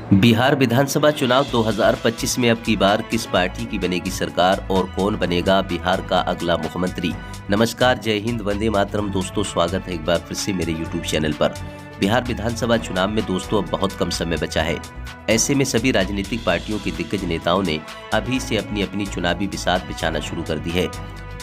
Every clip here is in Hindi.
बिहार विधानसभा चुनाव 2025 में अब की बार किस पार्टी की बनेगी सरकार और कौन बनेगा बिहार का अगला मुख्यमंत्री। नमस्कार, जय हिंद, वंदे मातरम। दोस्तों, स्वागत है एक बार फिर से मेरे यूट्यूब चैनल पर। बिहार विधानसभा चुनाव में दोस्तों अब बहुत कम समय बचा है। ऐसे में सभी राजनीतिक पार्टियों के दिग्गज नेताओं ने अभी से अपनी अपनी चुनावी बिसात बिछाना शुरू कर दी है।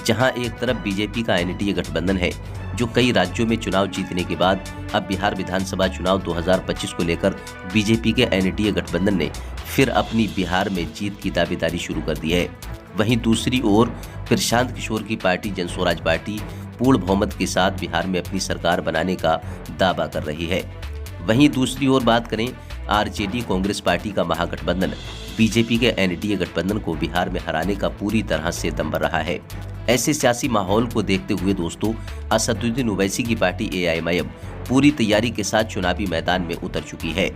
जहां एक तरफ बीजेपी का एनडीए गठबंधन है जो कई राज्यों में चुनाव जीतने के बाद अब बिहार विधानसभा चुनाव 2025 को लेकर बीजेपी के एनडीए गठबंधन ने फिर अपनी बिहार में जीत की दावेदारी शुरू कर दी है। वहीं दूसरी ओर प्रशांत किशोर की पार्टी जनस्वराज पार्टी पूर्ण बहुमत के साथ बिहार में अपनी सरकार बनाने का दावा कर रही है। वहीं दूसरी ओर बात करें, आरजेडी कांग्रेस पार्टी का महागठबंधन बीजेपी के एनडीए गठबंधन को बिहार में हराने का पूरी तरह से दम भर रहा है। ऐसे सियासी माहौल को देखते हुए दोस्तों असदुद्दीन ओवैसी की पार्टी एआईएमआईएम पूरी तैयारी के साथ चुनावी मैदान में उतर चुकी है।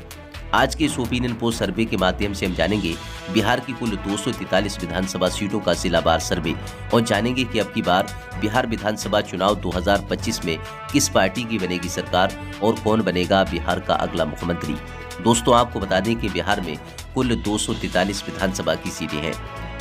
आज के इस ओपिनियन पोल सर्वे के माध्यम से हम जानेंगे बिहार की कुल 243 विधानसभा सीटों का जिलावार सर्वे और जानेंगे कि अब की बार बिहार विधानसभा चुनाव 2025 में किस पार्टी की बनेगी सरकार और कौन बनेगा बिहार का अगला मुख्यमंत्री। दोस्तों, आपको बता दें कि बिहार में कुल 243 विधानसभा की सीटें हैं।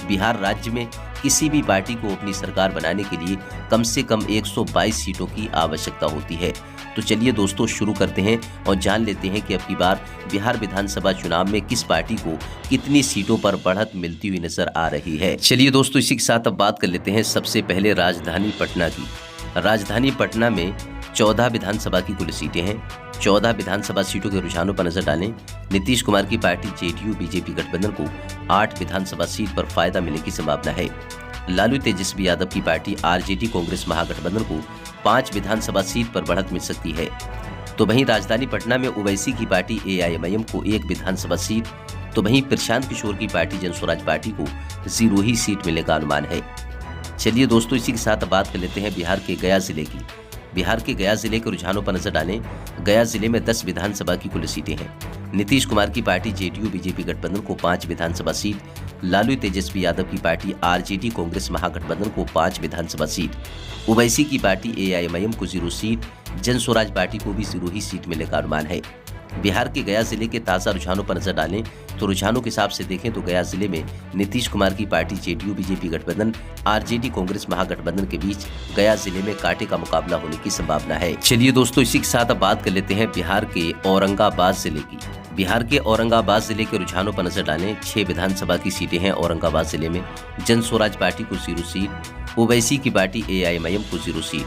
बिहार राज्य में किसी भी पार्टी को अपनी सरकार बनाने के लिए कम से कम 122 सीटों की आवश्यकता होती है। तो चलिए दोस्तों शुरू करते हैं और जान लेते हैं कि अब की बार बिहार विधानसभा चुनाव में किस पार्टी को कितनी सीटों पर बढ़त मिलती हुई नजर आ रही है। चलिए दोस्तों, इसी के साथ अब बात कर लेते हैं सबसे पहले राजधानी पटना की। राजधानी पटना में 14 विधानसभा की कुल सीटें हैं। 14 विधानसभा सीटों के रुझानों पर नजर डालें। नीतीश कुमार की पार्टी जेडीयू बीजेपी गठबंधन को 8 विधानसभा सीट पर फायदा मिलने की संभावना है। लालू तेजस्वी यादव की पार्टी आरजेडी कांग्रेस महागठबंधन को 5 विधानसभा सीट पर बढ़त मिल सकती है। तो वहीं राजधानी पटना में ओवैसी की पार्टी एआईएमआईएम को 1 विधानसभा सीट, तो वहीं प्रशांत किशोर की पार्टी जनस्वराज पार्टी को 0 ही सीट मिलने का अनुमान है। चलिए दोस्तों, इसी के साथ बात कर लेते हैं बिहार के गया जिले की। बिहार के गया जिले के रुझानों पर नजर डालें। गया जिले में 10 विधानसभा की कुल सीटें हैं। नीतीश कुमार की पार्टी जेडीयू बीजेपी गठबंधन को 5 विधानसभा सीट, लालू तेजस्वी यादव की पार्टी आरजेडी कांग्रेस महागठबंधन को 5 विधानसभा सीट, ओवैसी की पार्टी एआईएमआईएम को 0 सीट, जनस्वराज पार्टी को भी 0 ही सीट मिलने का अनुमान है। बिहार के गया जिले के ताजा रुझानों पर नजर डालें तो रुझानों के हिसाब से देखें तो गया जिले में नीतीश कुमार की पार्टी जेडीयू बीजेपी गठबंधन आरजेडी कांग्रेस महागठबंधन के बीच गया जिले में कांटे का मुकाबला होने की संभावना है। चलिए दोस्तों, इसी के साथ अब बात कर लेते हैं बिहार के औरंगाबाद जिले की। बिहार के औरंगाबाद जिले के रुझानों पर नजर डालें। 6 विधानसभा की सीटें हैं औरंगाबाद जिले में। जनस्वराज पार्टी को 0 सीट, ओवैसी की पार्टी एआईएमआईएम को 0 सीट,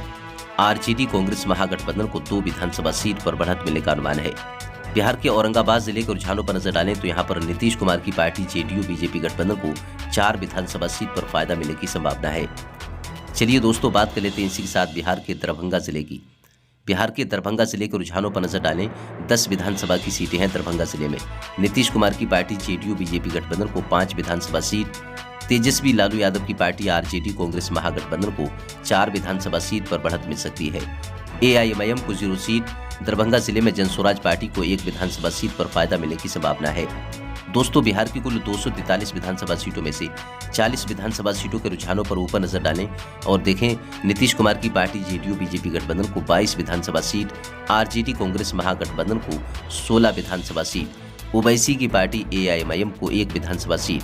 आरजेडी कांग्रेस महागठबंधन को 2 विधानसभा सीट पर बढ़त मिलने का अनुमान है। बिहार के औरंगाबाद जिले के रुझानों पर नजर डालें तो यहां पर नीतीश कुमार की पार्टी जेडीयू बीजेपी गठबंधन को 4 विधानसभा सीट पर फायदा मिलने की संभावना है। चलिए दोस्तों, बात कर लेते हैं इसी के साथ बिहार के दरभंगा जिले की। बिहार के दरभंगा जिले के रुझानों पर नजर डालें। 10 विधानसभा की सीटें हैं दरभंगा जिले में। नीतीश कुमार की पार्टी जेडीयू बीजेपी गठबंधन को 5 विधानसभा सीट, तेजस्वी लालू यादव की पार्टी आरजेडी कांग्रेस महागठबंधन को 4 विधानसभा सीट पर बढ़त मिल सकती है। एआईएमआईएम को 0 सीट, दरभंगा जिले में जनस्वराज पार्टी को 1 विधानसभा सीट पर फायदा मिलने की संभावना है। दोस्तों, बिहार की कुल 243 विधानसभा सीटों में से 40 विधानसभा सीटों के रुझानों पर ऊपर नजर डालें और देखें नीतीश कुमार की पार्टी जेडीयू बीजेपी गठबंधन को 22 विधानसभा सीट, आरजेडी कांग्रेस महागठबंधन को 16 विधानसभा सीट, ओवैसी की पार्टी एआईएमआईएम को 1 विधानसभा सीट,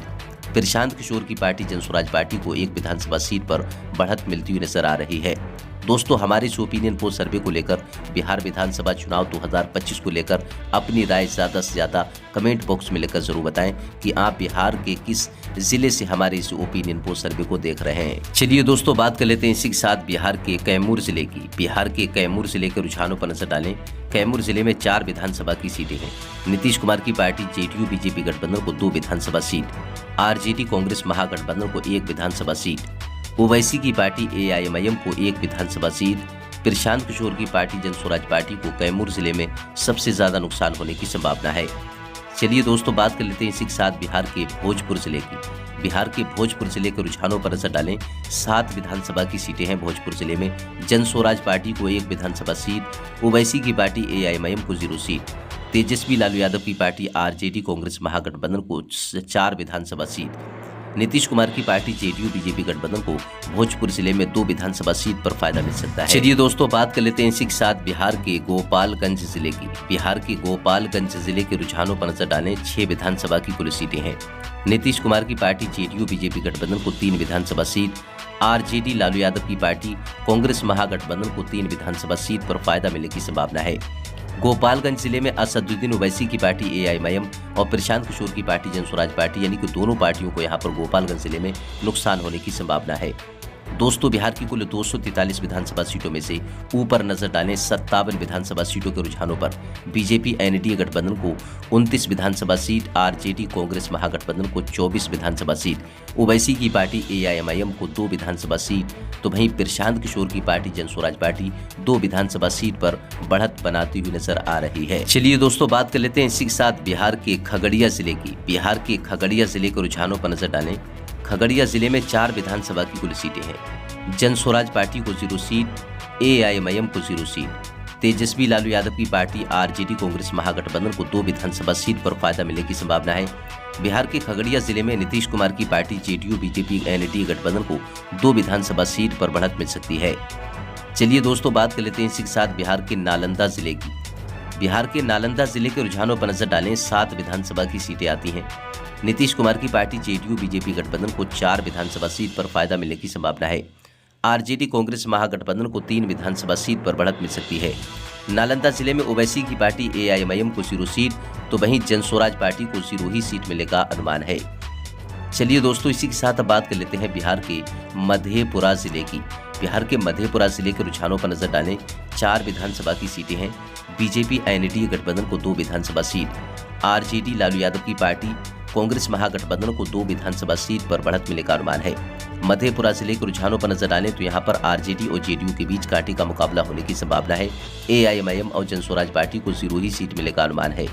प्रशांत किशोर की पार्टी जनस्वराज पार्टी को 1 विधानसभा सीट पर बढ़त मिलती हुई नजर आ रही है। दोस्तों, हमारे इस ओपिनियन पोल सर्वे को लेकर बिहार विधानसभा चुनाव 2025 को लेकर अपनी राय ज़्यादा से ज़्यादा कमेंट बॉक्स में लिखकर जरूर बताएं कि आप बिहार के किस जिले से हमारे इस ओपिनियन पोल सर्वे को देख रहे हैं। चलिए दोस्तों, बात कर लेते हैं इसी के साथ बिहार के कैमूर जिले की। बिहार के कैमूर जिले के रुझानों पर नजर डालें। कैमूर जिले में 4 विधानसभा की सीटें हैं। नीतीश कुमार की पार्टी जेडीयू बीजेपी गठबंधन को 2 विधानसभा सीट, आरजेडी कांग्रेस महागठबंधन को 1 विधानसभा सीट, ओवैसी की पार्टी एआईएमआईएम को 1 विधानसभा सीट, प्रशांत किशोर की पार्टी जनस्वराज पार्टी को कैमूर जिले में सबसे ज्यादा नुकसान होने की संभावना है। चलिए दोस्तों, बात कर लेते हैं इसी के साथ बिहार के भोजपुर जिले की। बिहार के भोजपुर जिले के रुझानों पर नजर डालें। 7 विधानसभा की सीटें हैं भोजपुर जिले में। जनस्वराज पार्टी को 1 विधानसभा सीट, ओवैसी की पार्टी एआईएमआईएम को 0 सीट, तेजस्वी लालू यादव की पार्टी आरजेडी कांग्रेस महागठबंधन को 4 विधानसभा सीट, नीतीश कुमार की पार्टी जेडीयू बीजेपी गठबंधन को भोजपुर जिले में 2 विधानसभा सीट पर फायदा मिल सकता है। चलिए दोस्तों, बात कर लेते हैं इसी के साथ बिहार के गोपालगंज जिले की। बिहार के गोपालगंज जिले के रुझानों पर नजर डालें। 6 विधानसभा की कुल सीटें हैं। नीतीश कुमार की पार्टी जेडीयू बीजेपी गठबंधन को 3 विधानसभा सीट, आरजेडी लालू यादव की पार्टी कांग्रेस महागठबंधन को 3 विधानसभा सीट पर फायदा मिलने की संभावना है। गोपालगंज जिले में असदुद्दीन ओवैसी की पार्टी एआईएमआईएम और प्रशांत किशोर की पार्टी जनस्वराज पार्टी यानी कि दोनों पार्टियों को यहां पर गोपालगंज जिले में नुकसान होने की संभावना है। दोस्तों, बिहार की कुल 243 विधानसभा सीटों में से ऊपर नजर डालें 57 विधानसभा सीटों के रुझानों पर बीजेपी एनडीए गठबंधन को 29 विधानसभा सीट, आरजेडी कांग्रेस महागठबंधन को 24 विधानसभा सीट, ओवैसी की पार्टी एआईएमआईएम को 2 विधानसभा सीट, तो वहीं प्रशांत किशोर की पार्टी जनस्वराज पार्टी 2 विधानसभा सीट पर बढ़त बनाती हुई नजर आ रही है। चलिए दोस्तों, बात कर लेते हैं इसी के साथ बिहार के खगड़िया जिले की। बिहार के खगड़िया जिले के रुझानों पर नजर डालें। खगड़िया जिले में 4 विधानसभा की कुल सीटें हैं। जनस्वराज पार्टी को 0 सीट, एआईएमआईएम को 0 सीट, तेजस्वी लालू यादव की पार्टी आरजेडी कांग्रेस महागठबंधन को 2 विधानसभा सीट पर फायदा मिलने की संभावना है। बिहार के खगड़िया जिले में नीतीश कुमार की पार्टी जेडीयू बीजेपी एनडीए गठबंधन को 2 विधानसभा सीट पर बढ़त मिल सकती है। चलिए दोस्तों, बात कर लेते हैं इसी के साथ बिहार के नालंदा जिले की। बिहार के नालंदा जिले के रुझानों पर नजर डालें। 7 विधानसभा की सीटें आती हैं। नीतीश कुमार की पार्टी जेडीयू बीजेपी गठबंधन को 4 विधानसभा सीट पर फायदा मिलने की संभावना है। आरजेडी कांग्रेस महागठबंधन को 3 विधानसभा सीट पर बढ़त मिल सकती है। नालंदा जिले में ओवैसी की पार्टी एआईएमआईएम को 0 सीट, तो वहीं जनस्वराज पार्टी को 0 ही सीट मिलने का अनुमान है। चलिए दोस्तों, इसी के साथ अब बात कर लेते हैं बिहार के मधेपुरा जिले की। बिहार के मधेपुरा जिले के रुझानों पर नजर डालें। 4 विधानसभा की सीटें हैं। बीजेपी एनडीए गठबंधन को 2 विधानसभा सीट, आरजेडी लालू यादव की पार्टी कांग्रेस महागठबंधन को 2 विधानसभा सीट पर बढ़त मिलने का अनुमान है। मधेपुरा जिले के रुझानों पर नजर डालें तो यहां पर आरजेडी और जेडीयू के बीच कांटे का मुकाबला होने की संभावना है। एआईएमआईएम और जनस्वराज पार्टी को 0 ही सीट मिलने का अनुमान है।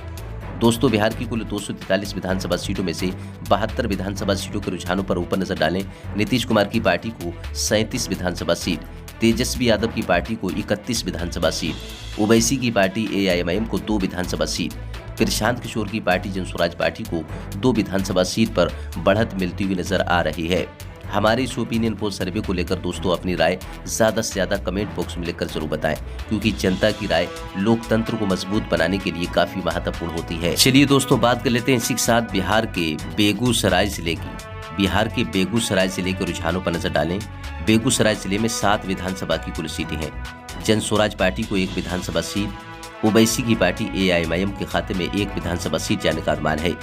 दोस्तों, बिहार की कुल 243 विधानसभा सीटों में से 72 विधानसभा सीटों के रुझानों पर ऊपर नजर डालें। नीतीश कुमार की पार्टी को 37 विधानसभा सीट, तेजस्वी यादव की पार्टी को 31 विधानसभा सीट, ओवैसी की पार्टी एआईएमआईएम को 2 विधानसभा सीट, प्रशांत किशोर की पार्टी जनस्वराज पार्टी को 2 विधानसभा सीट पर बढ़त मिलती हुई नजर आ रही है। हमारे इस ओपिनियन पोल सर्वे को लेकर दोस्तों अपनी राय ज्यादा से ज्यादा कमेंट बॉक्स में लिखकर जरूर बताएं, क्योंकि जनता की राय लोकतंत्र को मजबूत बनाने के लिए काफी महत्वपूर्ण होती है। चलिए दोस्तों, बात कर लेते हैं इसी के साथ बिहार के बेगूसराय जिले की। बिहार के बेगूसराय जिले के रुझानों पर नजर डालें। बेगूसराय जिले में 7 विधानसभा की कुल सीटें हैं। जनस्वराज पार्टी को 1 विधानसभा सीट, ओवैसी की पार्टी एआईएमआईएम के खाते में 1 विधानसभा सीट जाने का अनुमान है।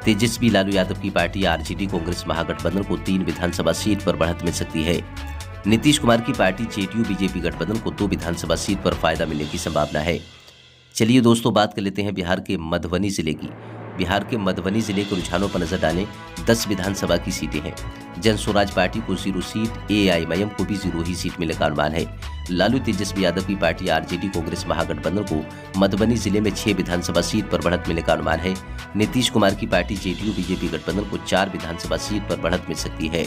तेजस्वी लालू यादव की पार्टी आरजेडी कांग्रेस महागठबंधन को 3 विधानसभा सीट पर बढ़त मिल सकती है। नीतीश कुमार की पार्टी जेडीयू बीजेपी गठबंधन को 2 विधानसभा सीट पर फायदा मिलने की संभावना है। चलिए दोस्तों, बात कर लेते हैं बिहार के मधुबनी जिले की। बिहार के मधुबनी जिले के रुझानों पर नजर डालें। 10 विधानसभा की सीटें हैं। जनस्वराज पार्टी को 0 सीट, एआईएमआईएम को भी 0 ही सीट मिलने का अनुमान है। लालू तेजस्वी यादव की पार्टी आरजेडी कांग्रेस महागठबंधन को मधुबनी जिले में 6 विधानसभा सीट पर बढ़त मिलने का अनुमान है। नीतीश कुमार की पार्टी जेडीयू बीजेपी गठबंधन को 4 विधानसभा सीट पर बढ़त मिल सकती है।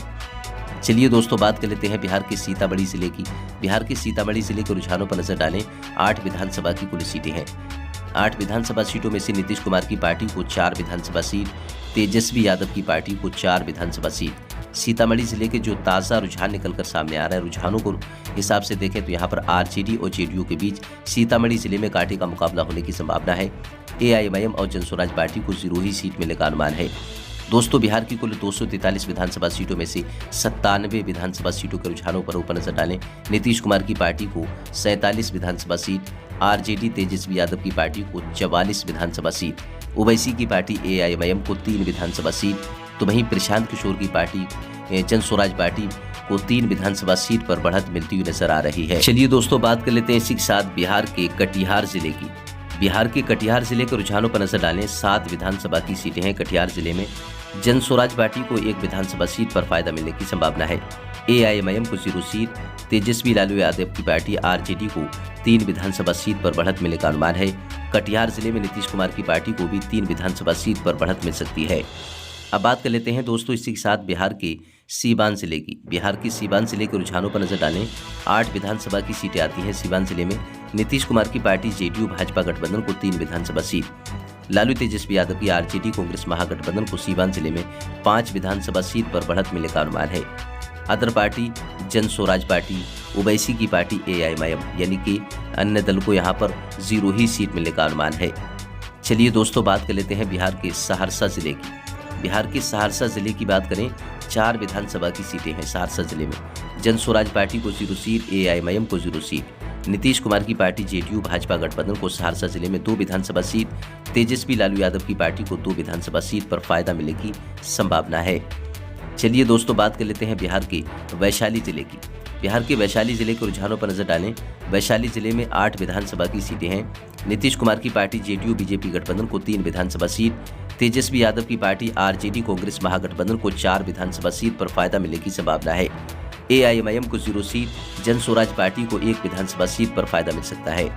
चलिए दोस्तों, बात कर लेते हैं बिहार के सीतामढ़ी जिले की। बिहार के सीतामढ़ी जिले के रुझानों पर नजर डालें। 8 विधानसभा की कुल सीटें हैं। 8 विधानसभा सीटों में से नीतीश कुमार की पार्टी को 4 विधानसभा सीट, तेजस्वी यादव की पार्टी को 4 विधानसभा सीट। सीतामढ़ी जिले के जो ताज़ा रुझान निकलकर सामने आ रहा है, रुझानों को हिसाब से देखें तो यहाँ पर आरजेडी और जेडीयू के बीच सीतामढ़ी जिले में कांटे का मुकाबला होने की संभावना है। एआईएमआईएम और जनस्वराज पार्टी को 0 ही सीट मिलने का अनुमान है। दोस्तों, बिहार की कुल 243 विधानसभा सीटों में से 97 विधानसभा सीटों के रुझानों पर ऊपर नजर डालें। नीतीश कुमार की पार्टी को 47 विधानसभा सीट, आरजेडी तेजस्वी यादव की पार्टी को 44 विधानसभा सीट, ओवैसी की पार्टी एआईएमआईएम को 3 विधानसभा सीट, तो वहीं प्रशांत किशोर की पार्टी जनस्वराज पार्टी को 3 विधानसभा सीट पर बढ़त मिलती हुई नजर आ रही है। चलिए दोस्तों, बात कर लेते हैं इसी के साथ बिहार के कटिहार जिले की। बिहार के कटिहार जिले के रुझानों पर नजर डालें। 7 विधानसभा की सीटें हैं कटिहार जिले में। जनस्वराज पार्टी को 1 विधानसभा सीट पर फायदा मिलने की संभावना है। एआईएमआईएम को 0 सीट, तेजस्वी लालू यादव की पार्टी आरजेडी को 3 विधानसभा सीट पर बढ़त मिलने का अनुमान है। कटिहार जिले में नीतीश कुमार की पार्टी को भी 3 विधानसभा सीट पर बढ़त मिल सकती है। अब बात कर लेते हैं दोस्तों इसी के साथ बिहार के सीवान जिले की। बिहार की सीवान जिले के रुझानों पर नजर डालें। 8 विधानसभा की सीटें आती हैं सीवान जिले में। नीतीश कुमार की पार्टी जेडीयू भाजपा गठबंधन को 3 विधानसभा सीट, लालू तेजस्वी यादव की आरजेडी कांग्रेस महागठबंधन को सीवान जिले में 5 विधानसभा सीट पर बढ़त मिलने का अनुमान है। अदर पार्टी, जन स्वराज पार्टी, ओवैसी की पार्टी एआईएमआईएम यानी कि अन्य दल को यहां पर 0 ही सीट मिलने का अनुमान है। चलिए दोस्तों, बात कर लेते हैं बिहार के सहरसा जिले की। बिहार के सहरसा जिले की बात करें, 4 विधानसभा की सीटें हैं सहरसा जिले में। जन स्वराज पार्टी को 0 सीट, एआईएमआईएम को 0 सीट, नीतीश कुमार की पार्टी जेडीयू भाजपा गठबंधन को सहरसा जिले में 2 विधानसभा सीट, तेजस्वी लालू यादव की पार्टी को 2 विधानसभा सीट पर फायदा मिलने की संभावना है। चलिए दोस्तों, बात कर लेते हैं बिहार के वैशाली जिले की। बिहार के वैशाली जिले के रुझानों पर नजर डालें। वैशाली जिले में 8 विधानसभा की सीटें हैं। नीतीश कुमार की पार्टी जेडीयू बीजेपी गठबंधन को 3 विधानसभा सीट, तेजस्वी यादव की पार्टी आरजेडी कांग्रेस महागठबंधन को 4 विधानसभा सीट पर फायदा मिलने की संभावना है। एआईएमआईएम को 0 सीट, जन स्वराज पार्टी को 1 विधानसभा सीट पर फायदा मिल सकता है।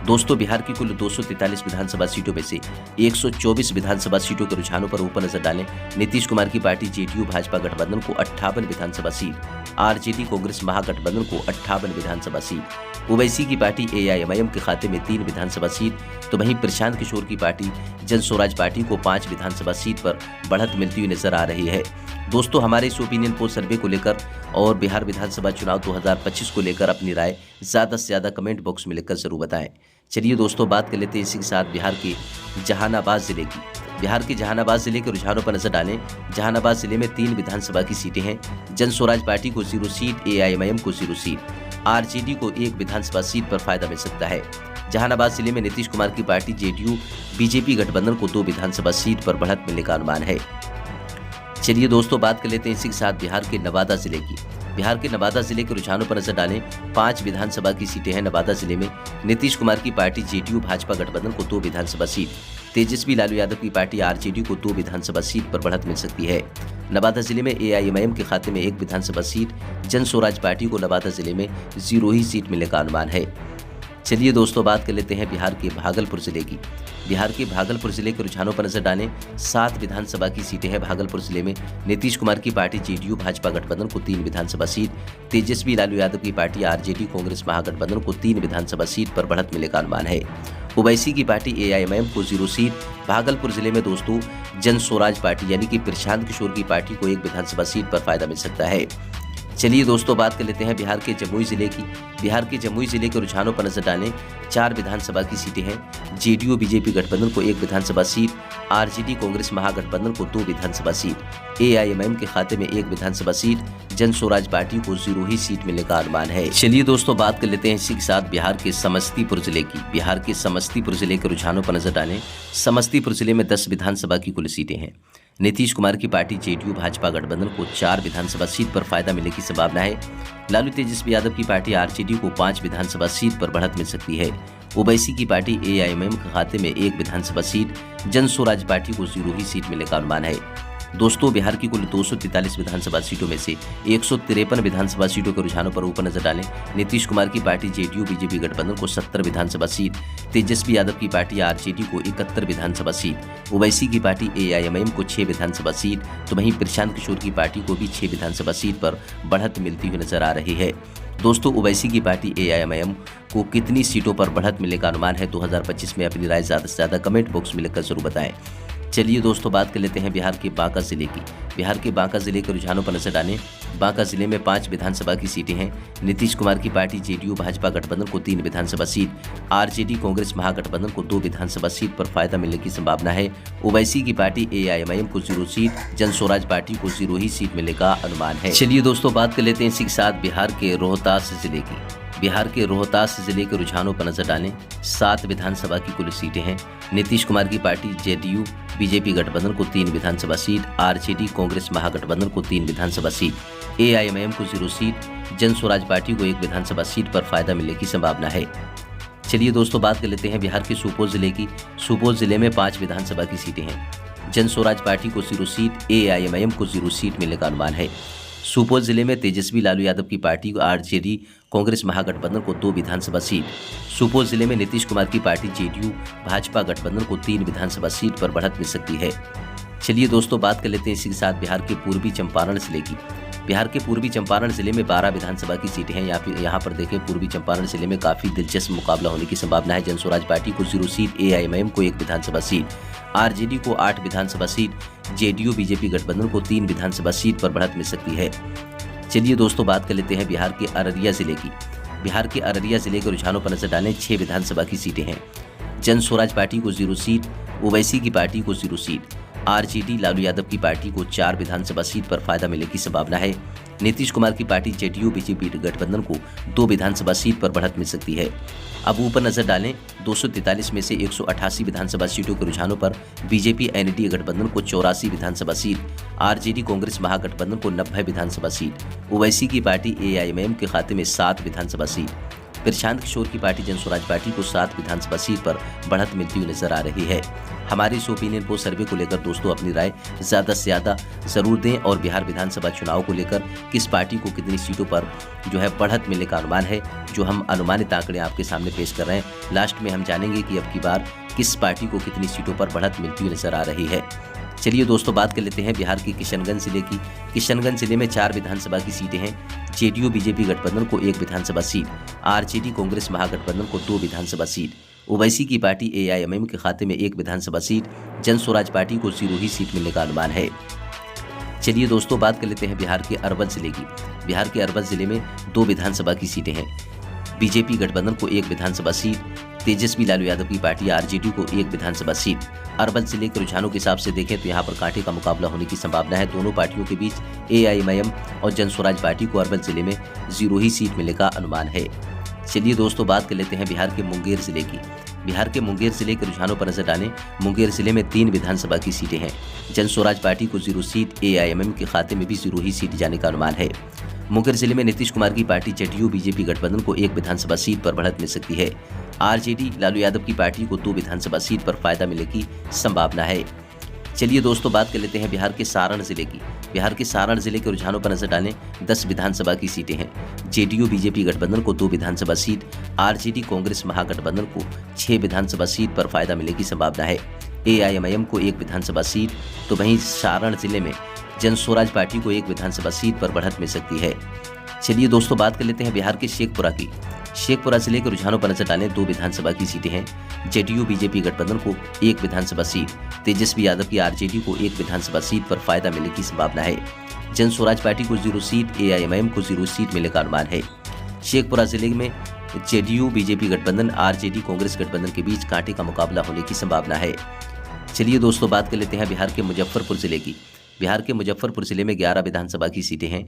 दोस्तों, बिहार की कुल 243 विधानसभा सीटों में से 124 विधानसभा सीटों के रुझानों पर ऊपर नजर डालें। नीतीश कुमार की पार्टी जेडीयू भाजपा गठबंधन को 58 विधानसभा सीट, आरजेडी कांग्रेस महागठबंधन को 58 विधानसभा सीट, ओवैसी की पार्टी एआईएमआईएम के खाते में 3 विधानसभा सीट, तो वहीं प्रशांत किशोर की पार्टी जन स्वराज पार्टी को 5 विधानसभा सीट पर बढ़त मिलती हुई नजर आ रही है। दोस्तों, हमारे इस ओपिनियन पोल सर्वे को लेकर और बिहार विधानसभा चुनाव 2025 को लेकर अपनी राय ज़्यादा से ज़्यादा कमेंट बॉक्स में लिखकर जरूर बताएं। चलिए दोस्तों, बात कर लेते हैं इसी के साथ बिहार के जहानाबाद जिले की। बिहार के जहानाबाद जिले के रुझानों पर नजर डालें। जहानाबाद जिले में 3 विधानसभा की सीटें हैं। जन स्वराज पार्टी को 0 सीट, एआईएमआईएम को 0 सीट, आरजेडी को 1 विधानसभा सीट पर फायदा मिल सकता है। जहानाबाद जिले में नीतीश कुमार की पार्टी जेडीयू बीजेपी गठबंधन को 2 विधानसभा सीट पर बढ़त मिलने का अनुमान है। चलिए दोस्तों, बात कर लेते हैं इसी के साथ बिहार के नवादा जिले की। बिहार के नवादा जिले के रुझानों पर नजर डालें। 5 विधानसभा की सीटें हैं नवादा जिले में। नीतीश कुमार की पार्टी जेडीयू भाजपा गठबंधन को 2 विधानसभा सीट, तेजस्वी लालू यादव की पार्टी आरजेडी को 2 विधानसभा सीट पर बढ़त मिल सकती है। नवादा जिले में एआईएमआईएम के खाते में 1 विधानसभा सीट, जन स्वराज पार्टी को नवादा जिले में 0 ही सीट मिलने का अनुमान है। चलिए दोस्तों, बात कर लेते हैं बिहार के भागलपुर जिले की। बिहार के भागलपुर जिले के रुझानों पर नजर डालें। 7 विधानसभा की सीटें हैं भागलपुर जिले में। नीतीश कुमार की पार्टी जेडीयू भाजपा गठबंधन को 3 विधानसभा सीट, तेजस्वी लालू यादव की पार्टी आरजेडी कांग्रेस महागठबंधन को 3 विधानसभा सीट पर बढ़त मिलने का अनुमान है। ओवैसी की पार्टी एआईएमआईएम को 0 सीट। भागलपुर जिले में दोस्तों जन स्वराज पार्टी यानी कि प्रशांत किशोर की पार्टी को 1 विधानसभा सीट पर फायदा मिल सकता है। चलिए दोस्तों, बात कर लेते हैं बिहार के जमुई जिले की। बिहार के जमुई जिले के रुझानों पर नजर डालें। 4 विधानसभा की सीटें हैं। जेडीयू बीजेपी गठबंधन को 1 विधानसभा सीट, आरजेडी कांग्रेस महागठबंधन को 2 विधानसभा सीट, एआईएमआईएम के खाते में 1 विधानसभा सीट, जन स्वराज पार्टी को 0 ही सीट मिलने का अनुमान है। चलिए दोस्तों, बात कर लेते हैं इसी के साथ बिहार के समस्तीपुर जिले की। बिहार के समस्तीपुर जिले के रुझानों पर नजर डालें। समस्तीपुर जिले में 10 विधानसभा की कुल सीटें हैं। नीतीश कुमार की पार्टी जेडीयू भाजपा गठबंधन को 4 विधानसभा सीट पर फायदा मिलने की संभावना है। लालू तेजस्वी यादव की पार्टी आरजेडी को 5 विधानसभा सीट पर बढ़त मिल सकती है। ओवैसी की पार्टी एआईएमआईएम के खाते में 1 विधानसभा सीट, जन स्वराज पार्टी को 0 ही सीट मिलने का अनुमान है। दोस्तों, बिहार की कुल 243 विधानसभा सीटों में से 153 विधानसभा सीटों के रुझानों पर ऊपर नजर डालें। नीतीश कुमार की पार्टी जेडीयू बीजेपी गठबंधन को 70 विधानसभा सीट, तेजस्वी यादव की पार्टी आरजेडी को 71 विधानसभा सीट, ओवैसी की पार्टी एआईएमआईएम को 6 विधानसभा सीट, तो वहीं प्रशांत किशोर की पार्टी को भी 6 विधानसभा सीट पर बढ़त मिलती हुई नजर आ रही है। दोस्तों, ओवैसी की पार्टी एआईएमआईएम को कितनी सीटों पर बढ़त मिलने का अनुमान है 2025 में, अपनी राय ज़्यादा से ज़्यादा कमेंट बॉक्स में लिखकर जरूर बताएं। चलिए दोस्तों, बात कर लेते हैं बिहार के बांका जिले की। बिहार के बांका जिले के रुझानों पर नजर डालें। बांका जिले में 5 विधानसभा की सीटें हैं। नीतीश कुमार की पार्टी जेडीयू भाजपा गठबंधन को 3 विधानसभा सीट, आरजेडी कांग्रेस महागठबंधन को 2 विधानसभा सीट पर फायदा मिलने की संभावना है। ओवैसी की पार्टी एआईएमआईएम को 0 सीट, जन स्वराज पार्टी को 0 ही सीट मिलने का अनुमान है। चलिए दोस्तों, बात कर लेते हैं इसी के साथ बिहार के रोहतास जिले की। बिहार के रोहतास जिले के रुझानों पर नजर डालें। 7 विधानसभा की कुल सीटें हैं। नीतीश कुमार की पार्टी जेडीयू बीजेपी गठबंधन को 3 विधानसभा सीट, आरजेडी कांग्रेस महागठबंधन को 3 विधानसभा सीट, एआईएमआईएम को 0 सीट, जन स्वराज पार्टी को 1 विधानसभा सीट पर फायदा मिलने की संभावना है। चलिए दोस्तों, बात कर लेते हैं बिहार के सुपौल जिले की। सुपौल जिले में 5 विधानसभा की सीटें हैं। जन स्वराज पार्टी को 0 सीट, एआईएमआईएम को 0 सीट मिलने का अनुमान है। सुपौल जिले में तेजस्वी लालू यादव की पार्टी आरजेडी कांग्रेस महागठबंधन को 2 विधानसभा सीट, सुपौल जिले में नीतीश कुमार की पार्टी जेडीयू भाजपा गठबंधन को 3 विधानसभा सीट पर बढ़त मिल सकती है। चलिए दोस्तों, बात कर लेते हैं इसी के साथ बिहार के पूर्वी चंपारण जिले की। बिहार के पूर्वी चंपारण जिले में 12 विधानसभा की सीटें हैं। यहाँ पर देखें, पूर्वी चंपारण जिले में काफी दिलचस्प मुकाबला होने की संभावना है। जनस्वराज पार्टी को 0 सीट, AIMIM को 1 विधानसभा सीट, RJD को 8 विधानसभा सीट, JDU बीजेपी गठबंधन को 3 विधानसभा सीट पर बढ़त मिल सकती है। चलिए दोस्तों, बात कर लेते हैं बिहार के अररिया जिले की। बिहार के अररिया जिले के रुझानों पर नजर डालें। 6 विधानसभा की सीटें हैं। जनस्वराज पार्टी को 0 सीट, ओवैसी की पार्टी को 0 सीट, RJD लालू यादव की पार्टी को 4 विधानसभा सीट पर फायदा मिलने की संभावना है। नीतीश कुमार की पार्टी JDU बीजेपी गठबंधन को 2 विधानसभा सीट पर बढ़त मिल सकती है। अब ऊपर नजर डालें। 243 में से 188 विधानसभा सीटों के रुझानों पर बीजेपी NDA गठबंधन को 84 विधानसभा सीट, RJD कांग्रेस महागठबंधन को 90 विधानसभा सीट, ओवैसी की पार्टी AIMIM के खाते में 7 विधानसभा सीट, प्रशांत किशोर की पार्टी जनस्वराज पार्टी को 7 विधानसभा सीट पर बढ़त मिलती हुई नजर आ रही है। हमारी इस ओपिनियन पोल सर्वे को लेकर दोस्तों अपनी राय ज्यादा से ज्यादा जरूर दें और बिहार विधानसभा चुनाव को लेकर किस पार्टी को कितनी सीटों पर बढ़त मिलने का अनुमान है, जो हम अनुमानित आंकड़े आपके सामने पेश कर रहे हैं। लास्ट में हम जानेंगे कि अब की बार किस पार्टी को कितनी सीटों पर बढ़त मिलती हुई नजर आ रही है। चलिए दोस्तों, बात कर लेते हैं बिहार के किशनगंज जिले की। किशनगंज जिले में 4 विधानसभा की सीटें हैं। JDU बीजेपी गठबंधन को 1 विधानसभा सीट, RJD कांग्रेस महागठबंधन को 2 विधानसभा सीट, ओवैसी की पार्टी AIMIM के खाते में 1 विधानसभा सीट, जनस्वराज पार्टी को 0 ही सीट मिलने का अनुमान है। चलिए दोस्तों, बात कर लेते हैं बिहार के अरवल जिले की। बिहार के अरवल जिले में 2 विधानसभा की सीटें हैं। बीजेपी गठबंधन को 1 विधानसभा सीट, तेजस्वी लालू यादव की पार्टी RJD को 1 विधानसभा सीट। अरवल जिले के रुझानों के हिसाब से देखें तो यहाँ पर कांटे का मुकाबला होने की संभावना है। दोनों पार्टियों के बीच AIMIM और जनस्वराज पार्टी को अरवल जिले में 0 ही सीट मिलने का अनुमान है। चलिए दोस्तों, बात कर लेते हैं बिहार के मुंगेर जिले की। बिहार के मुंगेर जिले के रुझानों पर नजर डालें। मुंगेर जिले में 3 विधानसभा की सीटें हैं। जनस्वराज पार्टी को 0 सीट, AIMIM के खाते में भी 0 ही सीट जाने का अनुमान है। मुंगेर जिले में नीतीश कुमार की पार्टी JDU बीजेपी गठबंधन को 1 विधानसभा सीट पर बढ़त मिल सकती है। RJD लालू यादव की पार्टी को 2 विधानसभा सीट पर फायदा मिलने की संभावना है। चलिए दोस्तों, बात कर लेते हैं बिहार के सारण जिले की। बिहार के सारण जिले के रुझानों पर नजर डालें। 10 विधानसभा की सीटें हैं। JDU बीजेपी गठबंधन को 2 विधानसभा सीट, RJD कांग्रेस महागठबंधन को 6 विधानसभा सीट पर फायदा मिलने की संभावना है। AIMIM को 1 विधानसभा सीट, तो वहीं सारण जिले में जनस्वराज पार्टी को 1 विधानसभा सीट पर बढ़त मिल सकती है। चलिए दोस्तों, बात कर लेते हैं बिहार के शेखपुरा की। शेखपुरा जिले के रुझानों पर नजर डालें। 2 विधानसभा की सीटें हैं। JDU बीजेपी गठबंधन को 1 विधानसभा सीट, तेजस्वी यादव की RJD को 1 विधानसभा सीट पर फायदा मिलने की संभावना है। जनस्वराज पार्टी को 0 सीट, AIMIM को 0 सीट मिलने का अनुमान है। शेखपुरा जिले में JDU बीजेपी गठबंधन, RJD कांग्रेस गठबंधन के बीच कांटे का मुकाबला होने की संभावना है। चलिए दोस्तों, बात कर लेते हैं बिहार के मुजफ्फरपुर जिले की। बिहार के मुजफ्फरपुर जिले में 11 विधानसभा की सीटें हैं।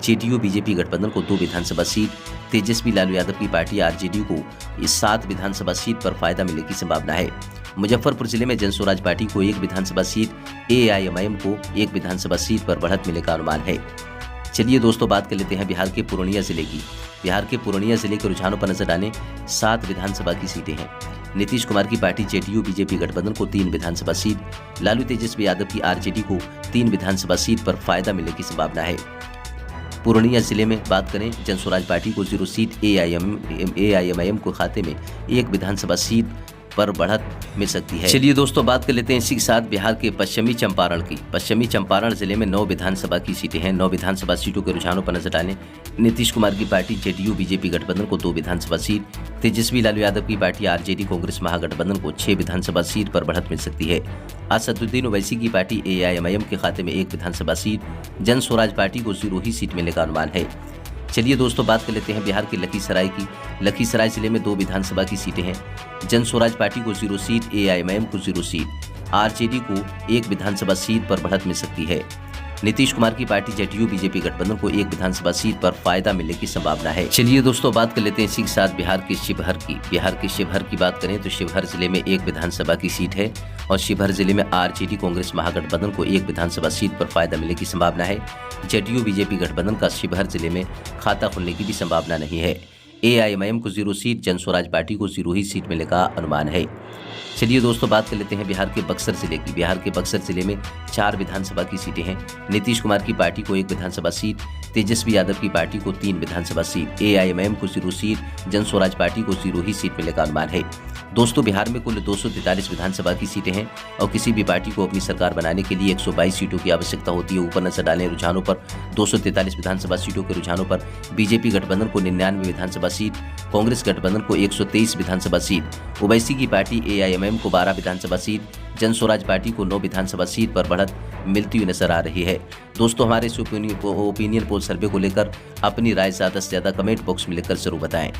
JDU बीजेपी गठबंधन को 2 विधानसभा सीट, तेजस्वी लालू यादव की पार्टी RJD को इस 7 विधानसभा सीट पर फायदा मिलने की संभावना है। मुजफ्फरपुर जिले में जनस्वराज पार्टी को 1 विधानसभा सीट, AIMIM को 1 विधानसभा सीट पर बढ़त मिलने का अनुमान है। चलिए दोस्तों, बात कर लेते हैं बिहार के पूर्णिया जिले की। बिहार के पूर्णिया जिले के रुझानों पर नजर डालें। 7 विधानसभा की सीटें हैं। नीतीश कुमार की पार्टी JDU बीजेपी गठबंधन को 3 विधानसभा सीट, लालू तेजस्वी यादव की RJD को 3 विधानसभा सीट पर फायदा मिलने की संभावना है। पूर्णिया जिले में बात करें, जनस्वराज पार्टी को 0 सीट, AIMIM को खाते में 1 विधानसभा सीट पर बढ़त मिल सकती है। चलिए दोस्तों, बात कर लेते हैं इसी के साथ बिहार के पश्चिमी चंपारण की। पश्चिमी चंपारण जिले में 9 विधानसभा की सीटें हैं। 9 विधानसभा सीटों के रुझानों पर नजर डालें। नीतीश कुमार की पार्टी JDU बीजेपी गठबंधन को 2 विधानसभा सीट, तेजस्वी लालू यादव की पार्टी RJD कांग्रेस महागठबंधन को 6 विधानसभा सीट पर बढ़त मिल सकती है। असदुद्दीन ओवैसी की पार्टी AIMIM के खाते में 1 विधानसभा सीट, जनस्वराज पार्टी को 0 ही सीट मिलने का अनुमान है। चलिए दोस्तों, बात कर लेते हैं बिहार के लखीसराय की। लखीसराय जिले में 2 विधानसभा की सीटें हैं। जनस्वराज पार्टी को 0 सीट, AIMIM को 0 सीट, RJD को 1 विधानसभा सीट पर बढ़त मिल सकती है। नीतीश कुमार की पार्टी JDU बीजेपी गठबंधन को 1 विधानसभा सीट पर फायदा मिलने की संभावना है। चलिए दोस्तों, बात कर लेते हैं इसी के साथ बिहार के शिवहर की। बिहार के शिवहर की बात करें तो शिवहर जिले में 1 विधानसभा की सीट है और शिवहर जिले में RJD कांग्रेस महागठबंधन को 1 विधानसभा सीट पर फायदा मिलने की संभावना है। JDU बीजेपी गठबंधन का शिवहर जिले में खाता खुलने की भी संभावना नहीं है। AIMIM को 0 सीट, जनस्वराज पार्टी को 0 ही सीट मिलने का अनुमान है। चलिए दोस्तों, बात कर लेते हैं बिहार के बक्सर जिले की। बिहार के बक्सर जिले में 4 विधानसभा की सीटें हैं। नीतीश कुमार की पार्टी को 1 विधानसभा सीट, तेजस्वी यादव की पार्टी को 3 विधानसभा सीट, AIMM को 0 सीट, जन स्वराज पार्टी को 0 ही सीट मिलने का अनुमान है। दोस्तों, बिहार में कुल 243 विधानसभा की सीटें हैं और किसी भी पार्टी को अपनी सरकार बनाने के लिए 122 सीटों की आवश्यकता होती है। ऊपर नजर डालें रुझानों पर, 243 विधानसभा सीटों के रुझानों पर बीजेपी गठबंधन को 99 विधानसभा सीट, कांग्रेस गठबंधन को 123 विधानसभा सीट, ओवैसी की पार्टी AIMM को 12 विधानसभा सीट, जन स्वराज पार्टी को 9 विधानसभा सीट पर बढ़त मिलती हुई नजर आ रही है। दोस्तों, हमारे इस ओपिनियन पोल सर्वे को लेकर अपनी राय ज़्यादा से ज़्यादा कमेंट बॉक्स में लिखकर जरूर बताएं।